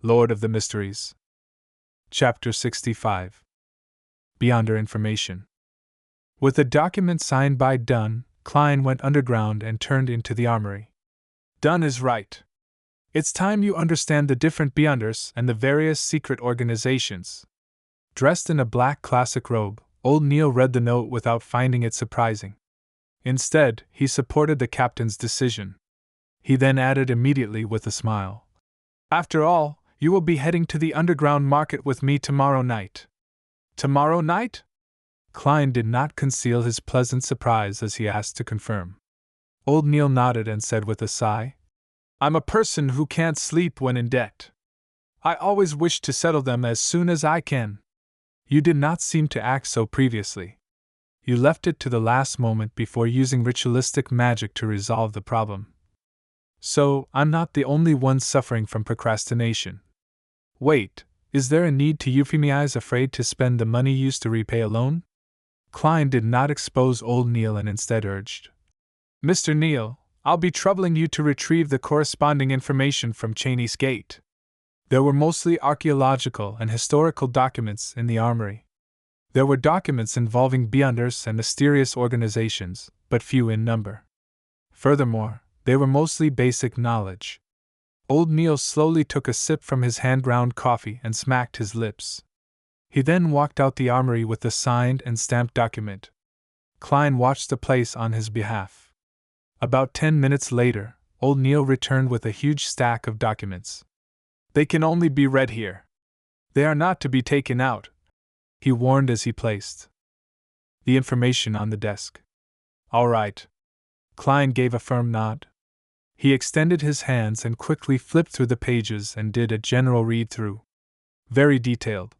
Lord of the Mysteries. Chapter 65. Beyonder Information. With a document signed by Dunn, Klein went underground and turned into the armory. Dunn is right. It's time you understand the different Beyonders and the various secret organizations. Dressed in a black classic robe, old Neil read the note without finding it surprising. Instead, he supported the captain's decision. He then added immediately with a smile, "After all, you will be heading to the underground market with me tomorrow night." Tomorrow night? Klein did not conceal his pleasant surprise as he asked to confirm. Old Neil nodded and said with a sigh, "I'm a person who can't sleep when in debt. I always wish to settle them as soon as I can." "You did not seem to act so previously. You left it to the last moment before using ritualistic magic to resolve the problem. So, I'm not the only one suffering from procrastination. Wait, is there a need to euphemize afraid to spend the money used to repay a loan?" Klein did not expose old Neil and instead urged, "Mr. Neil, I'll be troubling you to retrieve the corresponding information from Cheney's Gate." There were mostly archaeological and historical documents in the armory. There were documents involving Beyonders and mysterious organizations, but few in number. Furthermore, they were mostly basic knowledge. Old Neil slowly took a sip from his hand-ground coffee and smacked his lips. He then walked out the armory with the signed and stamped document. Klein watched the place on his behalf. About 10 minutes later, old Neil returned with a huge stack of documents. "They can only be read here. They are not to be taken out," he warned as he placed the information on the desk. "All right." Klein gave a firm nod. He extended his hands and quickly flipped through the pages and did a general read-through. Very detailed.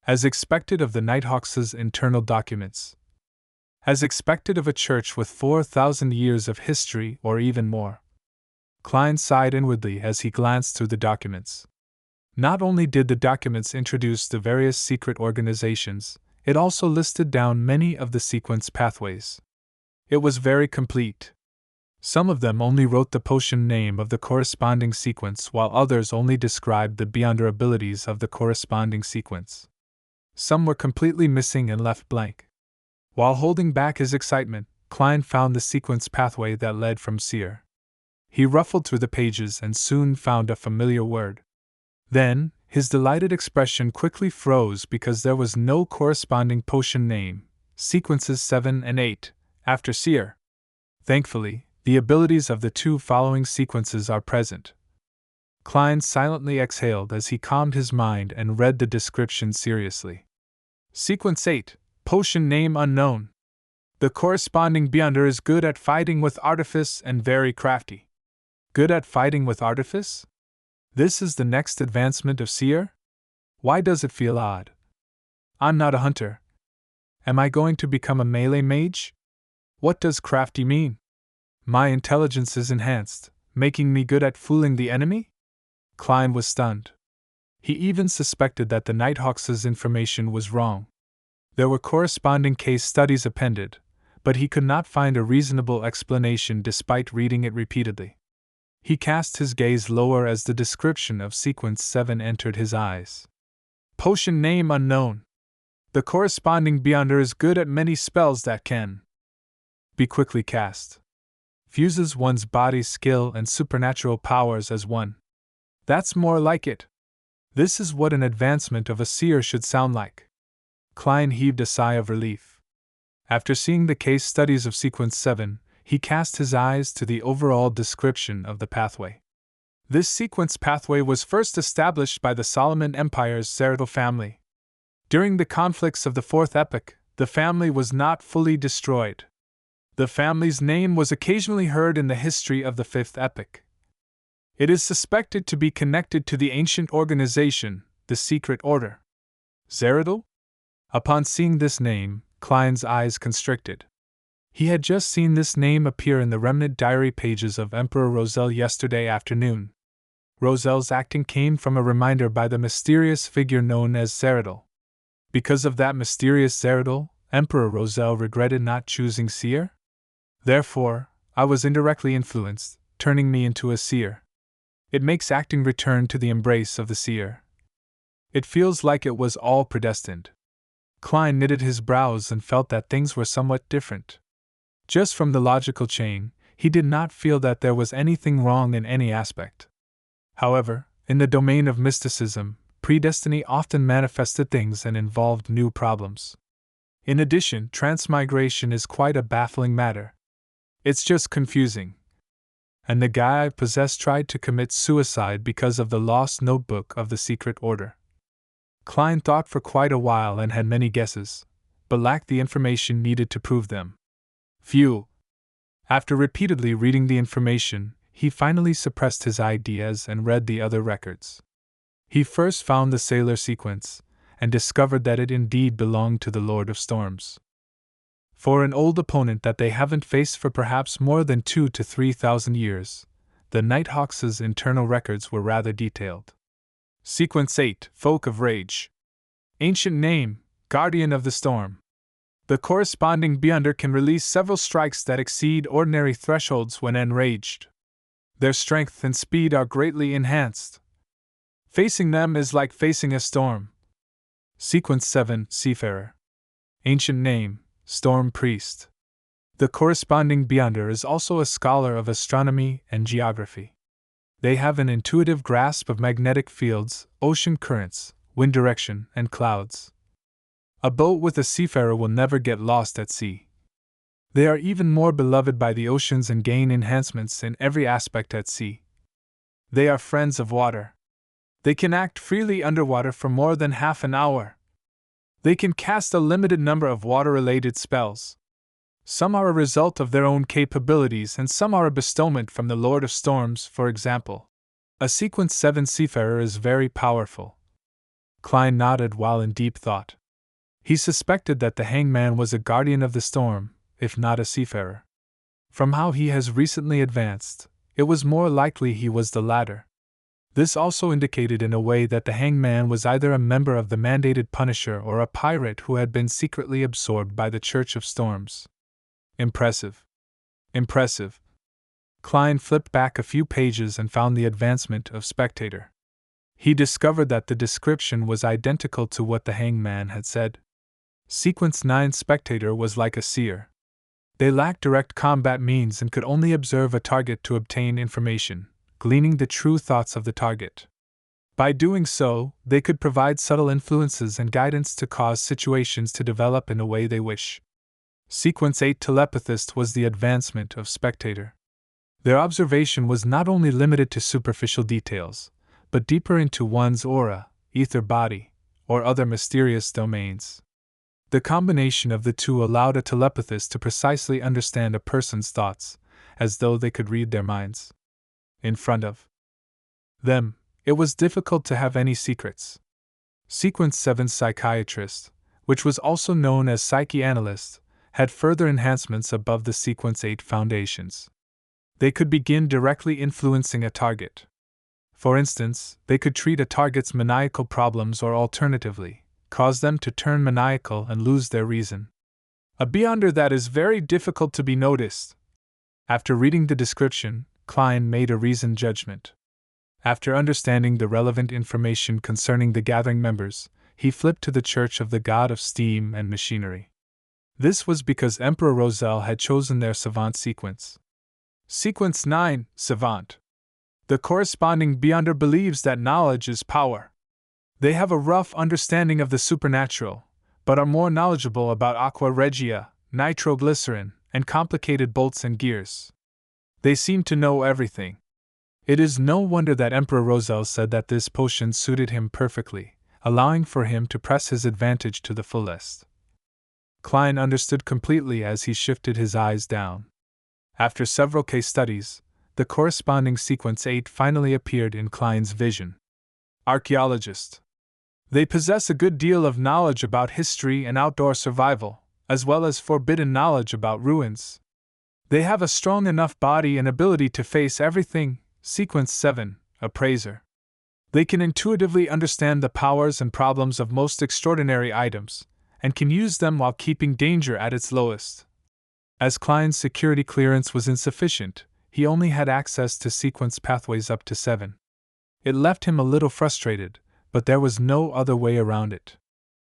As expected of the Nighthawks' internal documents. As expected of a church with 4,000 years of history or even more. Klein sighed inwardly as he glanced through the documents. Not only did the documents introduce the various secret organizations, it also listed down many of the sequence pathways. It was very complete. Some of them only wrote the potion name of the corresponding sequence, while others only described the Beyonder abilities of the corresponding sequence. Some were completely missing and left blank. While holding back his excitement, Klein found the sequence pathway that led from Seer. He ruffled through the pages and soon found a familiar word. Then, his delighted expression quickly froze because there was no corresponding potion name, sequences 7 and 8, after Seer. Thankfully, the abilities of the two following sequences are present. Klein silently exhaled as he calmed his mind and read the description seriously. Sequence 8, potion name unknown. The corresponding Beyonder is good at fighting with artifice and very crafty. Good at fighting with artifice? This is the next advancement of Seer? Why does it feel odd? I'm not a hunter. Am I going to become a melee mage? What does crafty mean? My intelligence is enhanced, making me good at fooling the enemy? Klein was stunned. He even suspected that the Nighthawks' information was wrong. There were corresponding case studies appended, but he could not find a reasonable explanation despite reading it repeatedly. He cast his gaze lower as the description of Sequence 7 entered his eyes. Potion name unknown. The corresponding Beyonder is good at many spells that can be quickly cast. Fuses one's body's skill and supernatural powers as one. That's more like it. This is what an advancement of a Seer should sound like. Klein heaved a sigh of relief. After seeing the case studies of Sequence 7, he cast his eyes to the overall description of the pathway. This sequence pathway was first established by the Solomon Empire's Zeratul family. During the conflicts of the Fourth Epoch, the family was not fully destroyed. The family's name was occasionally heard in the history of the Fifth Epoch. It is suspected to be connected to the ancient organization, the Secret Order. Zeratul? Upon seeing this name, Klein's eyes constricted. He had just seen this name appear in the remnant diary pages of Emperor Roselle yesterday afternoon. Roselle's acting came from a reminder by the mysterious figure known as Zeratul. Because of that mysterious Zeratul, Emperor Roselle regretted not choosing Seer? Therefore, I was indirectly influenced, turning me into a Seer. It makes acting return to the embrace of the seer. It feels like it was all predestined. Klein knitted his brows and felt that things were somewhat different. Just from the logical chain, he did not feel that there was anything wrong in any aspect. However, in the domain of mysticism, predestiny often manifested things and involved new problems. In addition, transmigration is quite a baffling matter. It's just confusing. And the guy I possessed tried to commit suicide because of the lost notebook of the secret order. Klein thought for quite a while and had many guesses, but lacked the information needed to prove them. Phew! After repeatedly reading the information, he finally suppressed his ideas and read the other records. He first found the Sailor sequence, and discovered that it indeed belonged to the Lord of Storms. For an old opponent that they haven't faced for perhaps more than 2,000 to 3,000 years, the Nighthawks' internal records were rather detailed. Sequence 8, Folk of Rage. Ancient name, Guardian of the Storm. The corresponding Beyonder can release several strikes that exceed ordinary thresholds when enraged. Their strength and speed are greatly enhanced. Facing them is like facing a storm. Sequence 7, Seafarer. Ancient name, Storm Priest. The corresponding Beyonder is also a scholar of astronomy and geography. They have an intuitive grasp of magnetic fields, ocean currents, wind direction, and clouds. A boat with a seafarer will never get lost at sea. They are even more beloved by the oceans and gain enhancements in every aspect at sea. They are friends of water. They can act freely underwater for more than half an hour. They can cast a limited number of water-related spells. Some are a result of their own capabilities and some are a bestowment from the Lord of Storms, for example. A Sequence 7 seafarer is very powerful. Klein nodded while in deep thought. He suspected that the hangman was a guardian of the storm, if not a seafarer. From how he has recently advanced, it was more likely he was the latter. This also indicated in a way that the hangman was either a member of the mandated Punisher or a pirate who had been secretly absorbed by the Church of Storms. Impressive. Impressive. Klein flipped back a few pages and found the advancement of Spectator. He discovered that the description was identical to what the hangman had said. Sequence 9 Spectator was like a seer. They lacked direct combat means and could only observe a target to obtain information, gleaning the true thoughts of the target. By doing so, they could provide subtle influences and guidance to cause situations to develop in a way they wish. Sequence 8 Telepathist was the advancement of Spectator. Their observation was not only limited to superficial details, but deeper into one's aura, ether body, or other mysterious domains. The combination of the two allowed a telepathist to precisely understand a person's thoughts, as though they could read their minds. In front of them, it was difficult to have any secrets. Sequence 7 Psychiatrist, which was also known as Psychoanalyst, had further enhancements above the Sequence 8 foundations. They could begin directly influencing a target. For instance, they could treat a target's maniacal problems or alternatively, cause them to turn maniacal and lose their reason. A Beyonder that is very difficult to be noticed. After reading the description, Klein made a reasoned judgment. After understanding the relevant information concerning the gathering members, he flipped to the Church of the God of Steam and Machinery. This was because Emperor Roselle had chosen their Savant sequence. Sequence 9, Savant. The corresponding Beyonder believes that knowledge is power. They have a rough understanding of the supernatural, but are more knowledgeable about aqua regia, nitroglycerin, and complicated bolts and gears. They seem to know everything. It is no wonder that Emperor Roselle said that this potion suited him perfectly, allowing for him to press his advantage to the fullest. Klein understood completely as he shifted his eyes down. After several case studies, the corresponding Sequence 8 finally appeared in Klein's vision. Archaeologist. They possess a good deal of knowledge about history and outdoor survival, as well as forbidden knowledge about ruins. They have a strong enough body and ability to face everything. Sequence 7, Appraiser. They can intuitively understand the powers and problems of most extraordinary items, and can use them while keeping danger at its lowest. As Klein's security clearance was insufficient, he only had access to sequence pathways up to 7. It left him a little frustrated, but there was no other way around it.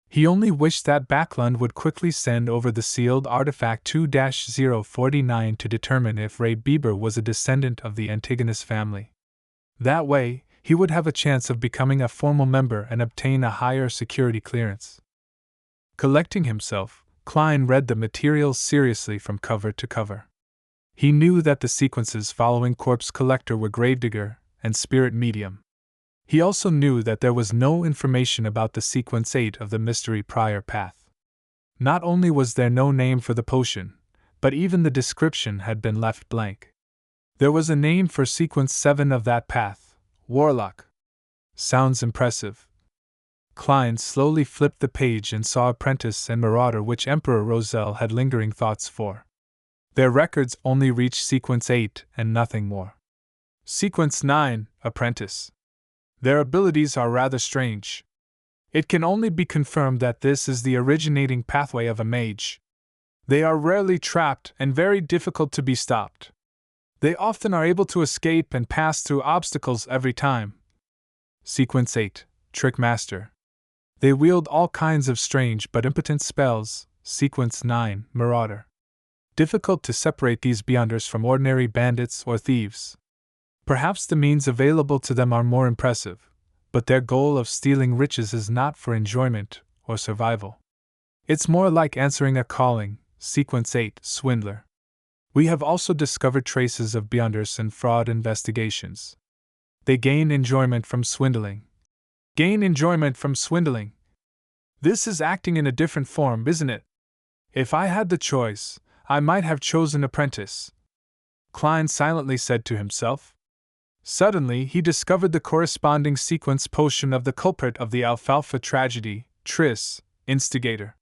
He only wished that Backlund would quickly send over the sealed artifact 2-049 to determine if Ray Bieber was a descendant of the Antigonus family. That way, he would have a chance of becoming a formal member and obtain a higher security clearance. Collecting himself, Klein read the materials seriously from cover to cover. He knew that the sequences following Corpse Collector were Gravedigger and Spirit Medium. He also knew that there was no information about the Sequence 8 of the Mystery Prior Path. Not only was there no name for the potion, but even the description had been left blank. There was a name for Sequence 7 of that path, Warlock. Sounds impressive. Klein slowly flipped the page and saw Apprentice and Marauder, which Emperor Roselle had lingering thoughts for. Their records only reached Sequence 8 and nothing more. Sequence 9, Apprentice. Their abilities are rather strange. It can only be confirmed that this is the originating pathway of a mage. They are rarely trapped and very difficult to be stopped. They often are able to escape and pass through obstacles every time. Sequence 8, Trickmaster. They wield all kinds of strange but impotent spells. Sequence 9, Marauder. Difficult to separate these Beyonders from ordinary bandits or thieves. Perhaps the means available to them are more impressive, but their goal of stealing riches is not for enjoyment or survival. It's more like answering a calling. Sequence 8, Swindler. We have also discovered traces of Beyonders in fraud investigations. They gain enjoyment from swindling. Gain enjoyment from swindling. This is acting in a different form, isn't it? If I had the choice, I might have chosen Apprentice, Klein silently said to himself. Suddenly he discovered the corresponding sequence potion of the culprit of the Alfalfa tragedy, Triss, Instigator.